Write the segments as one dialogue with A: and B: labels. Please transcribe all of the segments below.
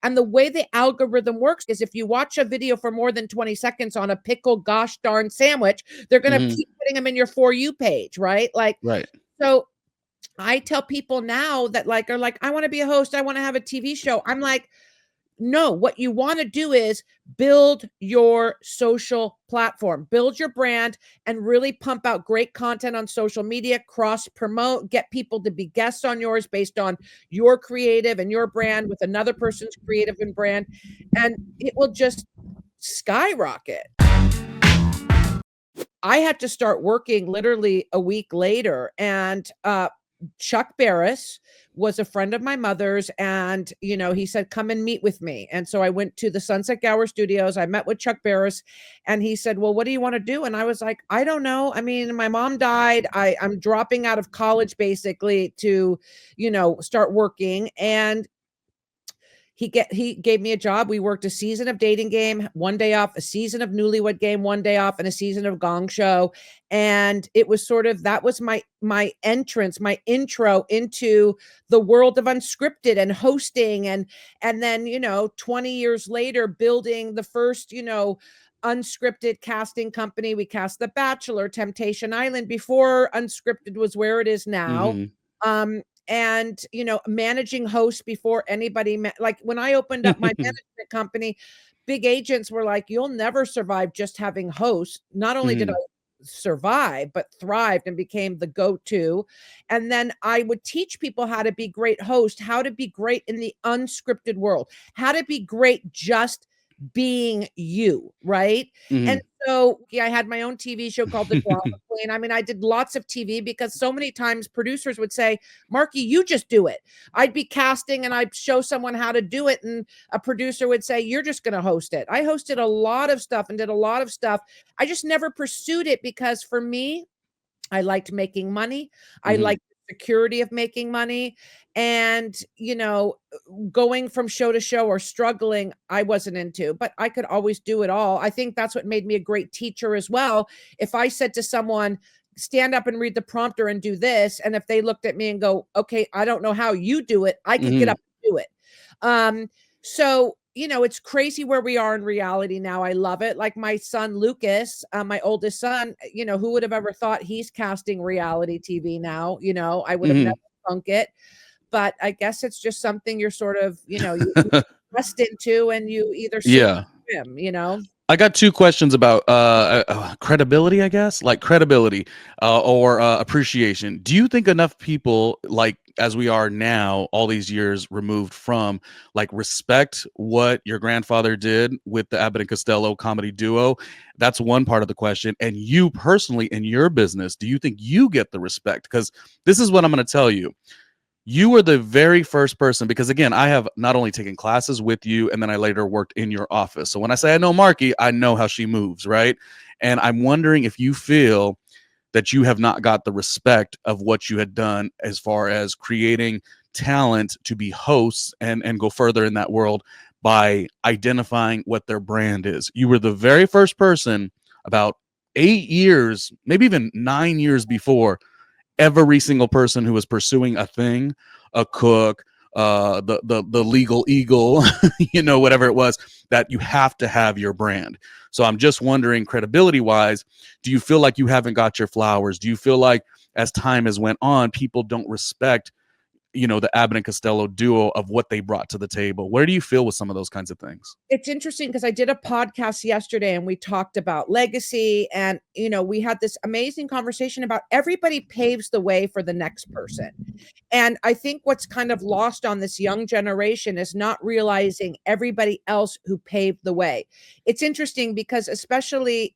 A: And the way the algorithm works is if you watch a video for more than 20 seconds on a pickle gosh darn sandwich, they're going to keep putting them in your For You page, right? Like,
B: Right.
A: so I tell people now that like are like, I want to be a host, I want to have a TV show. I'm like, no, what you want to do is build your social platform, build your brand, and really pump out great content on social media, cross promote, get people to be guests on yours based on your creative and your brand with another person's creative and brand. And it will just skyrocket. I had to start working literally a week later, and Chuck Barris was a friend of my mother's, and he said, come and meet with me. And so I went to the Sunset Gower Studios. I met with Chuck Barris, and he said, well, what do you want to do? And I was like, I don't know. I mean, my mom died. I'm dropping out of college basically to start working. And he gave me a job. We worked a season of Dating Game, one day off, a season of Newlywed Game, one day off, and a season of Gong Show. And it was sort of, that was my entrance, my intro into the world of unscripted and hosting. And then, 20 years later, building the first, unscripted casting company. We cast The Bachelor, Temptation Island, before unscripted was where it is now. And managing hosts before anybody like when I opened up my management company, big agents were like, you'll never survive just having hosts. Not only did I survive, but thrived and became the go-to. And then I would teach people how to be great hosts, how to be great in the unscripted world, how to be great just being you, right? And so I had my own TV show called The Drama Queen. I mean, I did lots of TV because so many times producers would say, Marki, you just do it. I'd be casting and I'd show someone how to do it. And a producer would say, you're just going to host it. I hosted a lot of stuff and did a lot of stuff. I just never pursued it because for me, I liked making money. I liked the security of making money. And, going from show to show or struggling, I wasn't into, but I could always do it all. I think that's what made me a great teacher as well. If I said to someone, stand up and read the prompter and do this, and if they looked at me and go, okay, I don't know how you do it, I could get up and do it. So, it's crazy where we are in reality now. I love it. Like my son, Lucas, my oldest son, who would have ever thought he's casting reality TV now? I would have never thunk it. But I guess it's just something you're sort of, you invest into and you either sink or swim.
B: I got two questions about credibility, I guess, like credibility or appreciation. Do you think enough people, like as we are now, all these years removed from, like, respect what your grandfather did with the Abbott and Costello comedy duo? That's one part of the question. And you personally, in your business, do you think you get the respect? Because this is what I'm going to tell you. You were the very first person, because again, I have not only taken classes with you, and then I later worked in your office. So when I say I know Marki, I know how she moves, right? And I'm wondering if you feel that you have not got the respect of what you had done as far as creating talent to be hosts and go further in that world by identifying what their brand is. You were the very first person about 8 years, maybe even 9 years before every single person who was pursuing a thing, a cook, the legal eagle, whatever it was, that you have to have your brand. So I'm just wondering, credibility wise, do you feel like you haven't got your flowers? Do you feel like as time has went on, people don't respect, the Abbott and Costello duo of what they brought to the table? Where do you feel with some of those kinds of things?
A: It's interesting because I did a podcast yesterday and we talked about legacy, and we had this amazing conversation about everybody paves the way for the next person. And I think what's kind of lost on this young generation is not realizing everybody else who paved the way. It's interesting because especially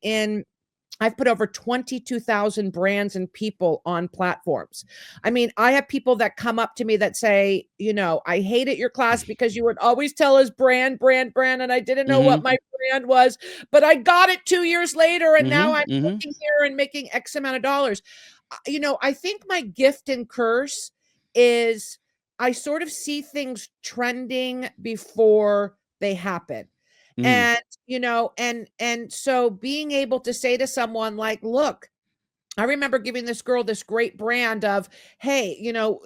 A: I've put over 22,000 brands and people on platforms. I mean, I have people that come up to me that say, I hated your class because you would always tell us brand, brand, brand. And I didn't know what my brand was, but I got it 2 years later. And now I'm sitting here and making X amount of dollars. I think my gift and curse is I sort of see things trending before they happen. And, and so being able to say to someone like, look, I remember giving this girl this great brand of, hey,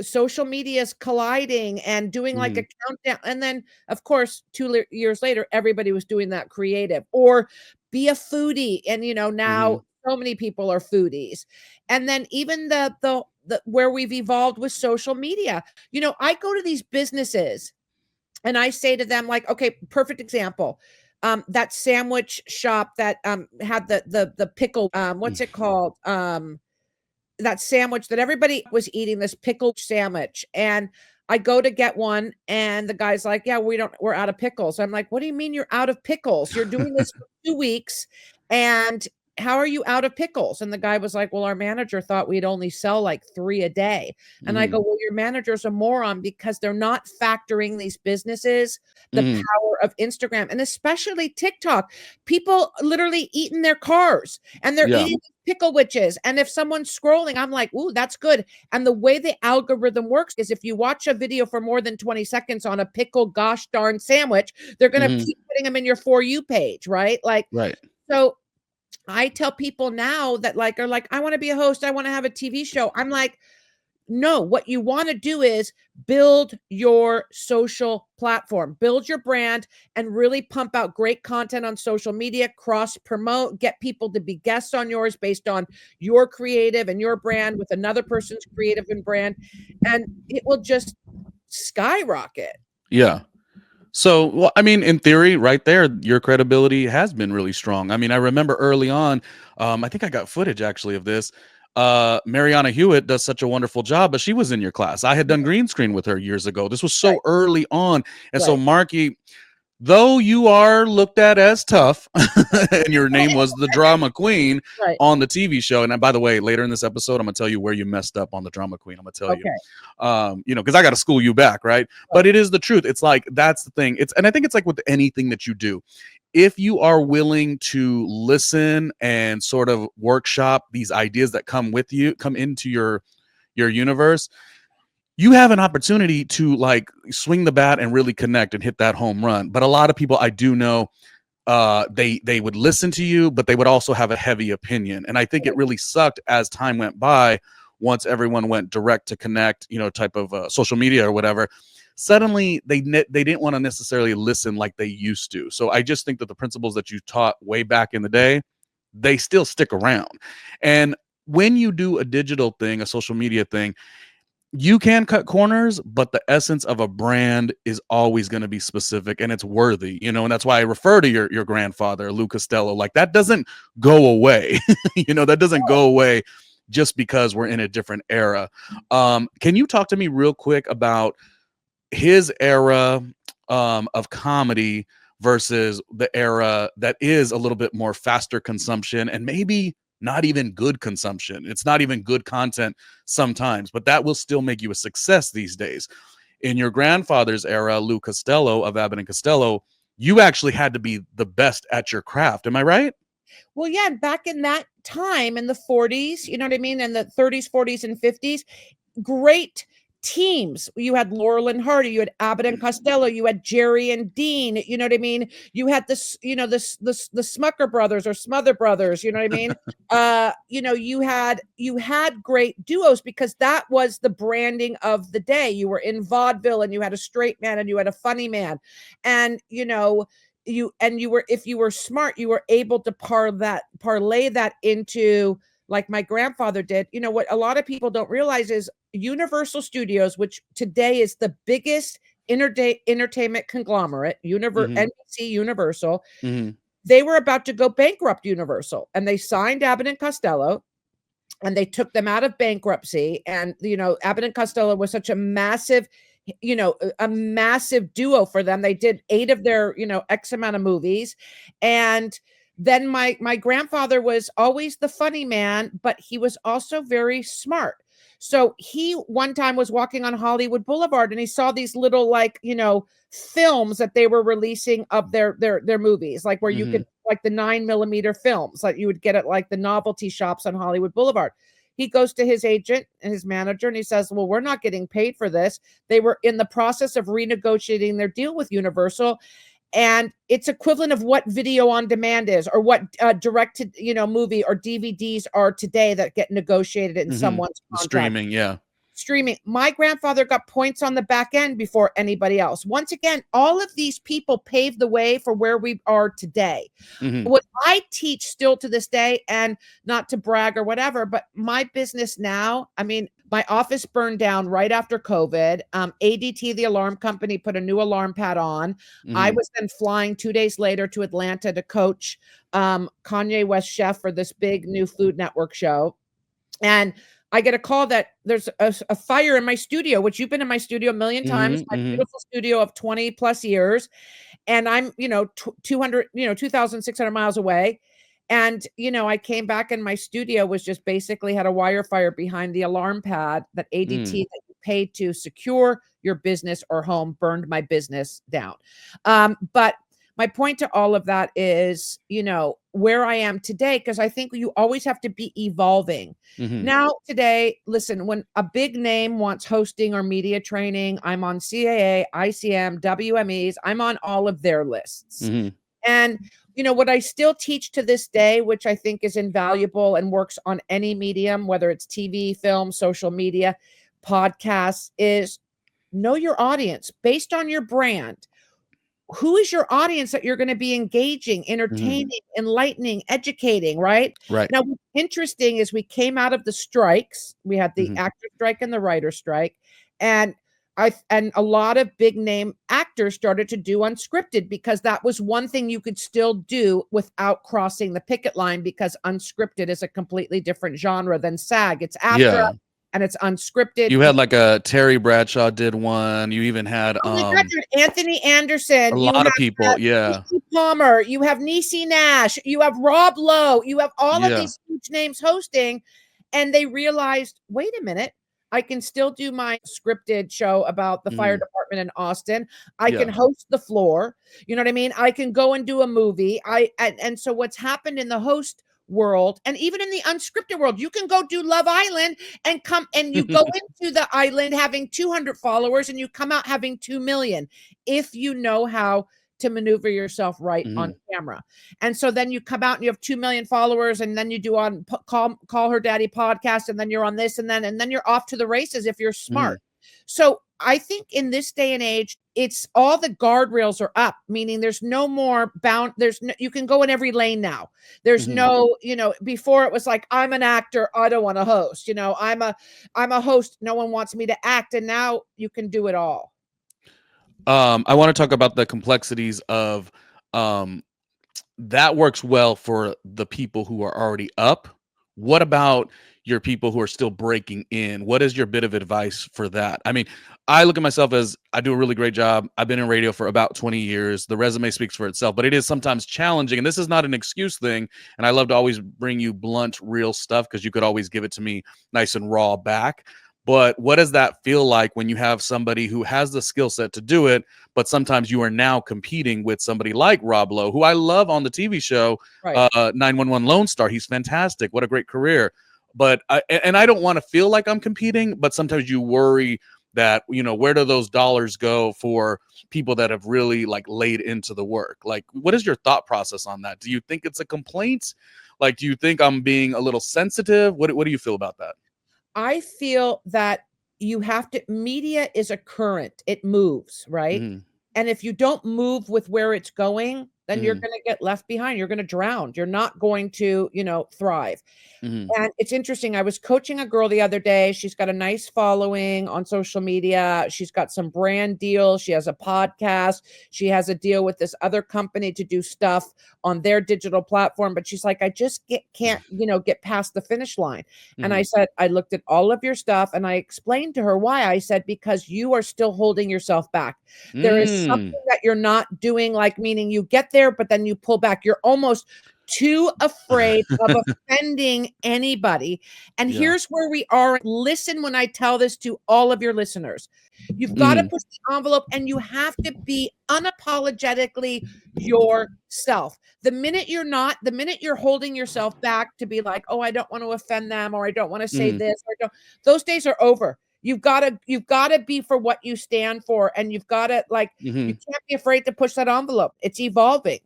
A: social media is colliding and doing like a
B: Mhm.
A: countdown. And then, of course, years later, everybody was doing that creative, or be a foodie. And, now
B: Mhm.
A: so many people are foodies. And then even the where we've evolved with social media, I go to these businesses and I say to them, like, okay, perfect example. That sandwich shop that had the pickle, what's it called? That sandwich that everybody was eating, this pickle sandwich, and I go to get one, and the guy's like, "Yeah, we're out of pickles." I'm like, "What do you mean you're out of pickles? You're doing this for 2 weeks, and how are you out of pickles?" And the guy was like, "Well, our manager thought we'd only sell like 3 a day." And I go,
B: Mhm.
A: "Well, your manager's a moron because they're not factoring these businesses the
B: Mhm.
A: power of Instagram, and especially TikTok. People literally eat in their cars, and they're
B: Yeah.
A: eating pickle witches. And if someone's scrolling, I'm like, ooh, that's good. And the way the algorithm works is if you watch a video for more than 20 seconds on a pickle gosh darn sandwich, they're going to
B: Mhm.
A: keep putting them in your For You page, right? Like,
B: Right.
A: so I tell people now that like are like, I want to be a host, I want to have a TV show. I'm like, no, what you want to do is build your social platform, build your brand, and really pump out great content on social media, cross promote, get people to be guests on yours based on your creative and your brand with another person's creative and brand. And it will just skyrocket.
B: Yeah. So, well, I mean, in theory, right there, your credibility has been really strong. I mean, I remember early on, I think I got footage actually of this. Mariana Hewitt does such a wonderful job, but she was in your class. I had done
A: Right,
B: green screen with her years ago. This was so
A: right,
B: early on. And so,
A: right.
B: Marky, though you are looked at as tough, and your name was the drama queen
A: Right.
B: on the TV show. And by the way, later in this episode, I'm gonna tell you where you messed up on the drama queen. I'm gonna tell you,
A: Okay.
B: because I got to school you back, right?
A: Right.
B: But it is the truth. It's like that's the thing. And I think it's like with anything that you do, if you are willing to listen and sort of workshop these ideas that come into your universe, you have an opportunity to like swing the bat and really connect and hit that home run. But a lot of people I do know, they would listen to you, but they would also have a heavy opinion. And I think it really sucked as time went by. Once everyone went direct to connect, type of social media or whatever, suddenly they didn't want to necessarily listen like they used to. So I just think that the principles that you taught way back in the day, they still stick around. And when you do a digital thing, a social media thing, you can cut corners, but the essence of a brand is always going to be specific and it's worthy, and that's why I refer to your grandfather, Lou Costello. Like that doesn't go away, that doesn't go away just because we're in a different era. Can you talk to me real quick about his era of comedy versus the era that is a little bit more faster consumption and maybe not even good consumption. It's not even good content sometimes, but that will still make you a success these days. In your grandfather's era, Lou Costello of Abbott and Costello, you actually had to be the best at your craft. Am I right?
A: Well, yeah, back in that time in the 40s, you know what I mean? In the 30s, 40s, and 50s, great teams. You had Laurel and Hardy, you had Abbott and Costello, you had Jerry and Dean, you know what I mean? You had this, the Smucker brothers or Smother brothers, you know what I mean? You had great duos because that was the branding of the day. You were in vaudeville and you had a straight man and you had a funny man. And you were, if you were smart, you were able to parlay that into, like my grandfather did. What a lot of people don't realize is Universal Studios, which today is the biggest entertainment conglomerate,
B: Hmm.
A: NBC Universal,
B: Hmm.
A: they were about to go bankrupt, Universal, and they signed Abbott and Costello, and they took them out of bankruptcy. And Abbott and Costello was such a massive, a massive duo for them. They did 8 of their, X amount of movies. And then my grandfather was always the funny man, but he was also very smart. So he one time was walking on Hollywood Boulevard and he saw these little, like, films that they were releasing of their movies, like where you
B: Hmm.
A: could, like, the 9 millimeter films like you would get at like the novelty shops on Hollywood Boulevard. He goes to his agent and his manager and he says, well, we're not getting paid for this. They were in the process of renegotiating their deal with Universal. and it's equivalent of what video on demand is, or what directed, movie or DVDs are today that get negotiated in someone's contract.
B: Streaming, yeah.
A: Streaming. My grandfather got points on the back end before anybody else. Once again, all of these people paved the way for where we are today. What I teach still to this day, and not to brag or whatever, but my business now, I mean, my office burned down right after COVID. ADT, the alarm company, put a new alarm pad on. I was then flying 2 days later to Atlanta to coach Kanye West chef for this big new Food Network show. And I get a call that there's a fire in my studio, which you've been in my studio a million times, my beautiful studio of 20 plus years. And I'm, 200, 2,600 miles away. And, I came back and my studio was just basically had a wire fire behind the alarm pad that ADT that you paid to secure your business or home burned my business down. But my point to all of that is, where I am today, because I think you always have to be evolving. Now, today, listen, when a big name wants hosting or media training, I'm on CAA, ICM, WMEs, I'm on all of their lists. And, what I still teach to this day, which I think is invaluable and works on any medium, whether it's TV, film, social media, podcasts, is know your audience based on your brand. Who is your audience that you're going to be engaging, entertaining, enlightening, educating, right?
B: Right.
A: Now, what's interesting is we came out of the strikes. We had the actor strike and the writer strike. And a lot of big name actors started to do unscripted, because that was one thing you could still do without crossing the picket line, because unscripted is a completely different genre than SAG. It's after and it's unscripted.
B: You had like a Terry Bradshaw did one. You even had
A: oh my God, dude, Anthony Anderson.
B: A lot of people,
A: Palmer. You have Niecy Nash. You have Rob Lowe. You have all of these huge names hosting, and they realized, wait a minute, I can still do my scripted show about the fire department in Austin. I can host the floor. You know what I mean? I can go and do a movie. And so what's happened in the host world, and even in the unscripted world, you can go do Love Island and come, and you go into the island having 200 followers and you come out having 2 million, if you know how to maneuver yourself right on camera. And so then you come out and you have 2 million followers, and then you do on call her daddy podcast, and then you're on this, and then you're off to the races if you're smart. So I think in this day and age, it's all the guardrails are up, meaning there's no more bound. You can go in every lane now. There's no, before it was like, I'm an actor, I don't want to host, I'm a host, no one wants me to act. And now you can do it all.
B: I want to talk about the complexities of that works well for the people who are already up. What about your people who are still breaking in? What is your bit of advice for that? I mean, I look at myself as I do a really great job. I've been in radio for about 20 years. The resume speaks for itself, but it is sometimes challenging. And this is not an excuse thing. And I love to always bring you blunt, real stuff, because you could always give it to me nice and raw back. But what does that feel like when you have somebody who has the skill set to do it, but sometimes you are now competing with somebody like Rob Lowe, who I love on the TV show, 911 Lone Star. He's fantastic. What a great career. But I don't want to feel like I'm competing, but sometimes you worry that, where do those dollars go for people that have really like laid into the work? Like, what is your thought process on that? Do you think it's a complaint? Like, do you think I'm being a little sensitive? What do you feel about that?
A: I feel that media is a current. It moves, right? And if you don't move with where it's going, then you're going to get left behind. You're going to drown. You're not going to, thrive. And it's interesting. I was coaching a girl the other day. She's got a nice following on social media. She's got some brand deals. She has a podcast. She has a deal with this other company to do stuff on their digital platform. But she's like, I just can't, get past the finish line. And I said, I looked at all of your stuff and I explained to her why. I said, because you are still holding yourself back. There is something that you're not doing, like, meaning you get there, but then you pull back. You're almost too afraid of offending anybody. And here's where we are. Listen when I tell this to all of your listeners. You've got to push the envelope, and you have to be unapologetically yourself. The minute you're holding yourself back to be like, oh, I don't want to offend them, or I don't want to say this, those days are over. You've got to be for what you stand for, and you've got to like you
B: Mhm.
A: can't be afraid to push that envelope. It's evolving.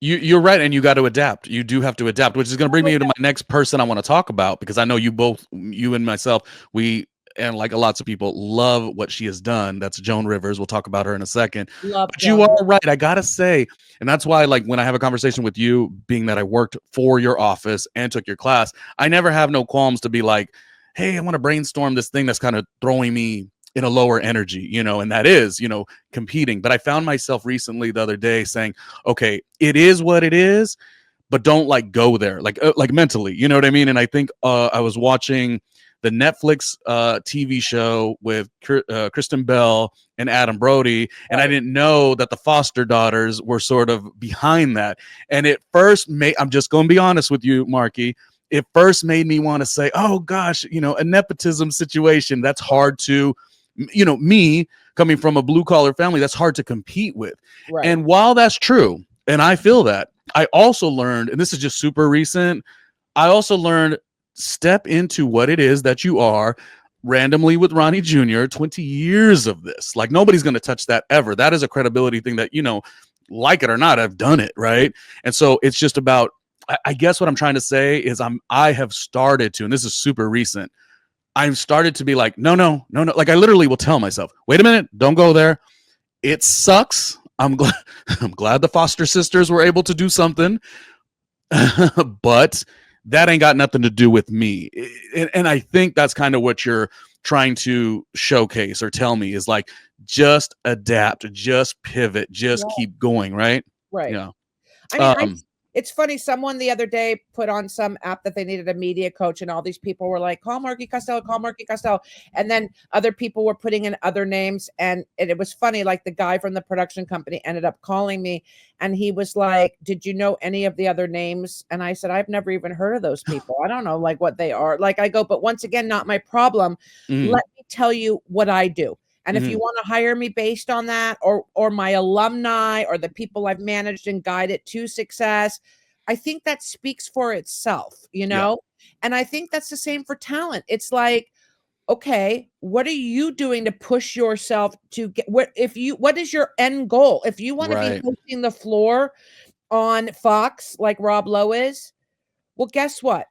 B: You're right, and you got to adapt. You do have to adapt, which is going to bring me to my next person I want to talk about, because I know you and myself, we and like lots of people love what she has done. That's Joan Rivers. We'll talk about her in a second.
A: Love
B: But you
A: Joan.
B: are right. I gotta say, and that's why, like, when I have a conversation with you, being that I worked for your office and took your class, I never have no qualms to be like, hey, I want to brainstorm this thing that's kind of throwing me in a lower energy, and that is, competing. But I found myself recently the other day saying, okay, it is what it is, but don't like go there, like mentally, you know what I mean? And I think I was watching the Netflix TV show with Kristen Bell and Adam Brody, and I
A: Right.
B: didn't know that the Foster daughters were sort of behind that. And it first made, I'm just going to be honest with you, Marki, it first made me want to say, oh gosh, a nepotism situation that's hard to, me coming from a blue collar family, that's hard to compete with.
A: Right.
B: And while that's true, and I feel that, I also learned, and this is just super recent, I also learned step into what it is that you are randomly with Ronnie Jr., 20 years of this. Like nobody's going to touch that ever. That is a credibility thing that, like it or not, I've done it. Right. And so it's just about, I guess what I'm trying to say is I have started to, and this is super recent, I've started to be like, no, no, no, no. Like I literally will tell myself, wait a minute, don't go there. It sucks. I'm glad I'm glad the Foster sisters were able to do something, but that ain't got nothing to do with me. And I think that's kind of what you're trying to showcase or tell me is like, just adapt, just pivot, just
A: Yeah.
B: keep going, right?
A: Right.
B: Yeah.
A: I mean,
B: Um,
A: it's funny. Someone the other day put on some app that they needed a media coach, and all these people were like, call Marki Costello, call Marki Costello. And then other people were putting in other names. And it was funny. Like the guy from the production company ended up calling me, and he was like, did you know any of the other names? And I said, I've never even heard of those people. I don't know like what they are. Like I go, but once again, not my problem.
B: mm,
A: Let me tell you what I do. And if you
B: mm,
A: want to hire me based on that, or my alumni or the people I've managed and guided to success, I think that speaks for itself,
B: yeah,
A: And I think that's the same for talent. It's like, okay, what are you doing to push yourself to get what is your end goal? If you want to be
B: right.
A: hosting the floor on Fox like Rob Lowe is, well, guess what?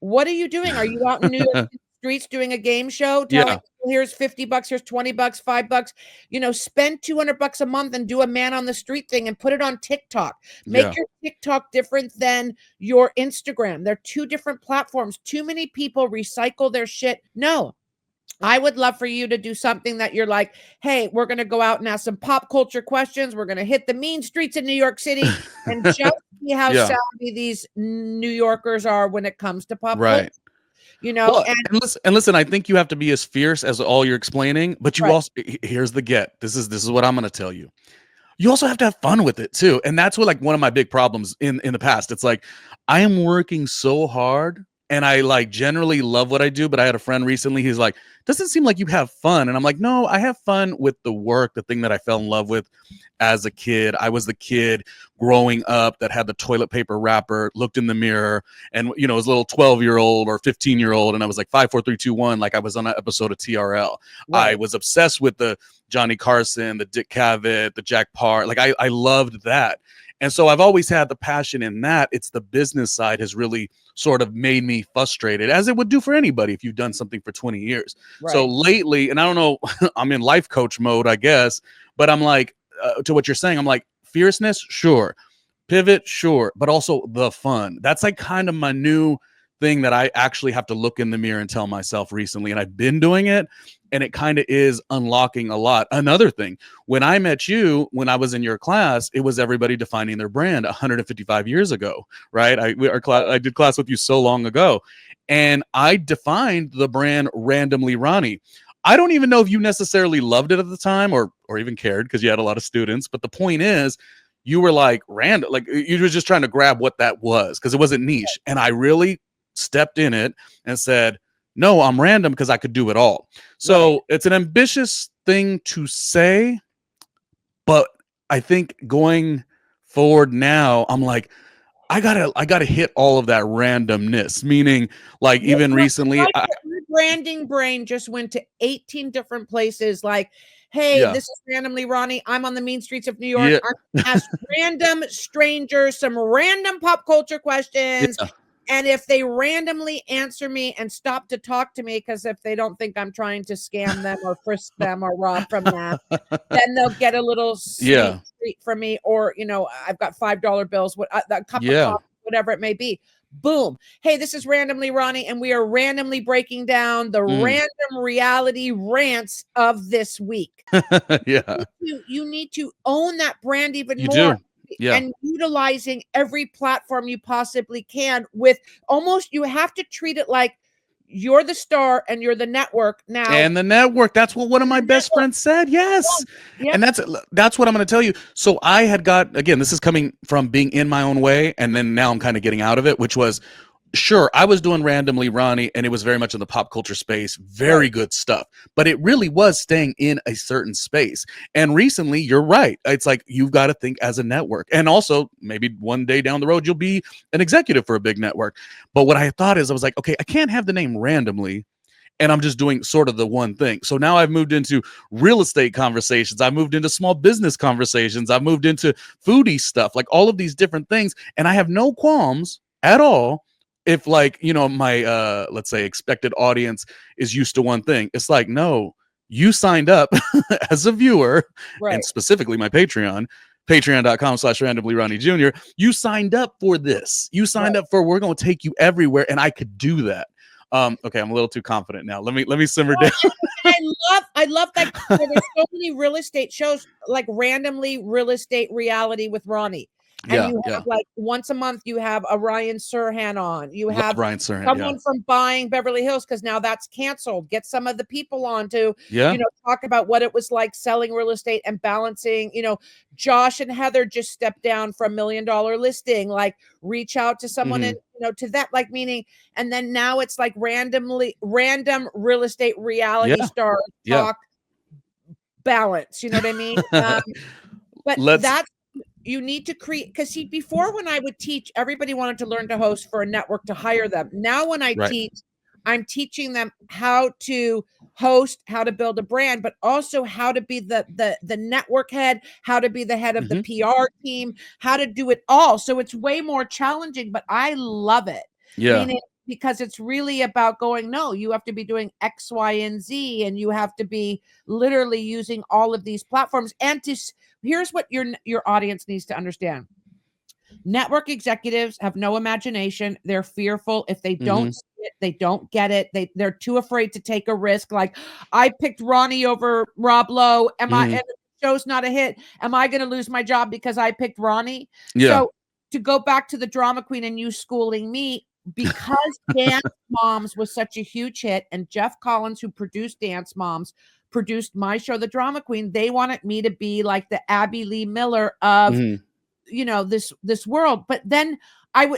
A: What are you doing? Are you out in New York streets doing a game show telling
B: Yeah,
A: people here's $50, here's $20, $5? Spend $200 a month and do a man on the street thing and put it on TikTok. Make
B: yeah.
A: your TikTok different than your Instagram. They're two different platforms. Too many people recycle their shit. No, I would love for you to do something that you're like, hey, we're going to go out and ask some pop culture questions. We're going to hit the mean streets in New York City and just see how
B: Yeah,
A: savvy these New Yorkers are when it comes to pop culture,
B: right. Well,
A: and
B: and listen, I think you have to be as fierce as all you're explaining, but you
A: right,
B: also here's the get. This is what I'm going to tell you. You also have to have fun with it too. And that's what like one of my big problems in the past. It's like I am working so hard and I like generally love what I do, but I had a friend recently, he's like, doesn't seem like you have fun. And I'm like, no, I have fun with the work, the thing that I fell in love with as a kid. I was the kid growing up that had the toilet paper wrapper, looked in the mirror, and was a little 12-year-old or 15-year-old, and I was like 5, 4, 3, 2, 1, like I was on an episode of TRL. I
A: right,
B: was obsessed with the Johnny Carson, the Dick Cavett, the Jack Parr. Like I loved that. And so I've always had the passion in that. It's the business side has really sort of made me frustrated, as it would do for anybody if you've done something for 20 years. So
A: right,
B: lately, and I don't know, I'm in life coach mode, I guess, but I'm like, to what you're saying, I'm like, fierceness, sure. Pivot, sure, but also the fun. That's like kind of my new thing that I actually have to look in the mirror and tell myself recently. And I've been doing it, and it kind of is unlocking a lot. Another thing, when I met you, when I was in your class, it was everybody defining their brand 155 years ago, right? I did class with you so long ago, and I defined the brand Randomly Ronnie. I don't even know if you necessarily loved it at the time or even cared because you had a lot of students. But the point is, you were like random, like you were just trying to grab what that was because it wasn't niche. And I really stepped in it and said, no, I'm random because I could do it all.
A: right.
B: So it's an ambitious thing to say, but I think going forward now, I'm like, I gotta hit all of that randomness. Meaning, like
A: Well,
B: even recently,
A: I like it. branding brain just went to 18 different places. Like, hey,
B: Yeah.
A: this is randomly Ronnie. I'm on the mean streets of New York.
B: Yeah.
A: I'm gonna ask random strangers some random pop culture questions.
B: Yeah.
A: And if they randomly answer me and stop to talk to me, because if they don't think I'm trying to scam them or frisk them or rob from them, then they'll get a little sweet
B: Yeah.
A: treat from me. Or, I've got $5 bills, a cup of
B: Yeah.
A: coffee, whatever it may be. Boom. Hey, this is randomly Ronnie, and we are randomly breaking down the
B: Mm.
A: random reality rants of this week.
B: Yeah.
A: You need to own that brand even
B: You
A: more.
B: do. Yeah.
A: And utilizing every platform you possibly can with almost, you have to treat it like you're the star and you're the network now.
B: And the network, that's what one of my best
A: Network.
B: friends said. Yes.
A: Yep.
B: And that's what I'm going to tell you. So I had got, again, this is coming from being in my own way, and then now I'm kind of getting out of it, which was, sure, I was doing randomly Ronnie, and it was very much in the pop culture space, very good stuff, but it really was staying in a certain space. And recently, you're right, it's like you've got to think as a network, and also maybe one day down the road you'll be an executive for a big network. But what I thought is, I was like, okay, I can't have the name randomly and I'm just doing sort of the one thing. So now I've moved into real estate conversations. I've moved into small business conversations. I've moved into foodie stuff, like all of these different things. And I have no qualms at all if, like, my let's say expected audience is used to one thing. It's like, no, you signed up as a viewer,
A: Right.
B: and specifically my patreon.com/randomly Ronnie Jr. You signed up for this. You signed up for, we're going to take you everywhere. And I could do that. Okay, I'm a little too confident now. Let me simmer down.
A: I love that there's so many real estate shows, like randomly real estate reality with Ronnie. And you have like once a month, you have a Ryan Serhan on. You have
B: Ryan Serhan,
A: someone from Buying Beverly Hills, because now that's canceled. Get some of the people on to, talk about what it was like selling real estate and balancing. Josh and Heather just stepped down from $1 Million Listing. Like, reach out to someone and to that, like, meaning. And then now it's like random real estate reality stars talk balance. You know what I mean? But that's. You need to create, because see, before when I would teach, everybody wanted to learn to host for a network to hire them. Now when I teach, I'm teaching them how to host, how to build a brand, but also how to be the network head, how to be the head of the PR team, how to do it all. So it's way more challenging, but I love it. Meaning, because it's really about going, no, you have to be doing X, Y, and Z, and you have to be literally using all of these platforms. And here's what your audience needs to understand. Network executives have no imagination. They're fearful. If they don't see it, they don't get it. They're too afraid to take a risk. Like, I picked Ronnie over Rob Lowe. And the show's not a hit. Am I going to lose my job because I picked Ronnie? So to go back to the drama queen and you schooling me, because Dance Moms was such a huge hit, and Jeff Collins, who produced Dance Moms, produced my show, The Drama Queen, they wanted me to be like the Abby Lee Miller of, this world. But then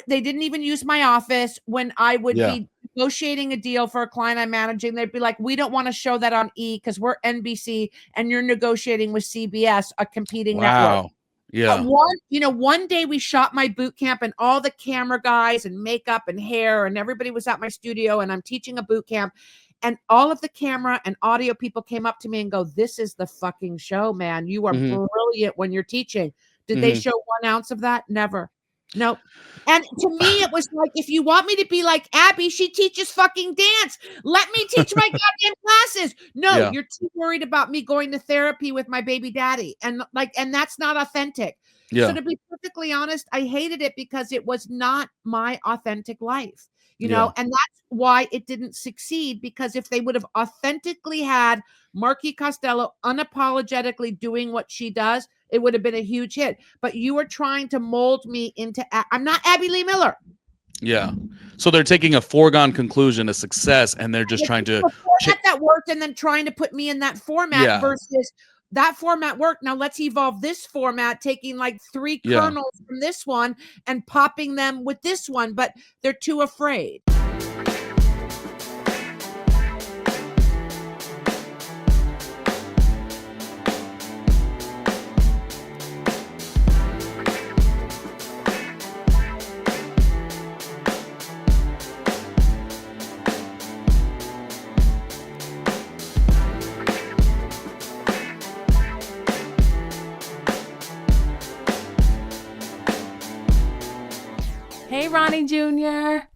A: they didn't even use my office when I would be negotiating a deal for a client I'm managing. They'd be like, we don't want to show that on E because we're NBC and you're negotiating with CBS, a competing network.
B: Yeah.
A: One day we shot my boot camp, and all the camera guys and makeup and hair and everybody was at my studio, and I'm teaching a boot camp, and all of the camera and audio people came up to me and go, this is the fucking show, man. You are brilliant when you're teaching. Did they show 1 ounce of that? Never. Nope. And to me, it was like, if you want me to be like Abby, she teaches fucking dance. Let me teach my goddamn classes. No, you're too worried about me going to therapy with my baby daddy. And that's not authentic. So to be perfectly honest, I hated it because it was not my authentic life, and that's why it didn't succeed. Because if they would have authentically had Marki Costello unapologetically doing what she does, it would have been a huge hit. But you are trying to mold me into, I'm not Abby Lee Miller.
B: Yeah. So they're taking a foregone conclusion, a success, and they're just trying to
A: that worked, and then trying to put me in that format versus that format worked. Now let's evolve this format, taking like 3 kernels from this one and popping them with this one, but they're too afraid.
C: Ronnie Jr.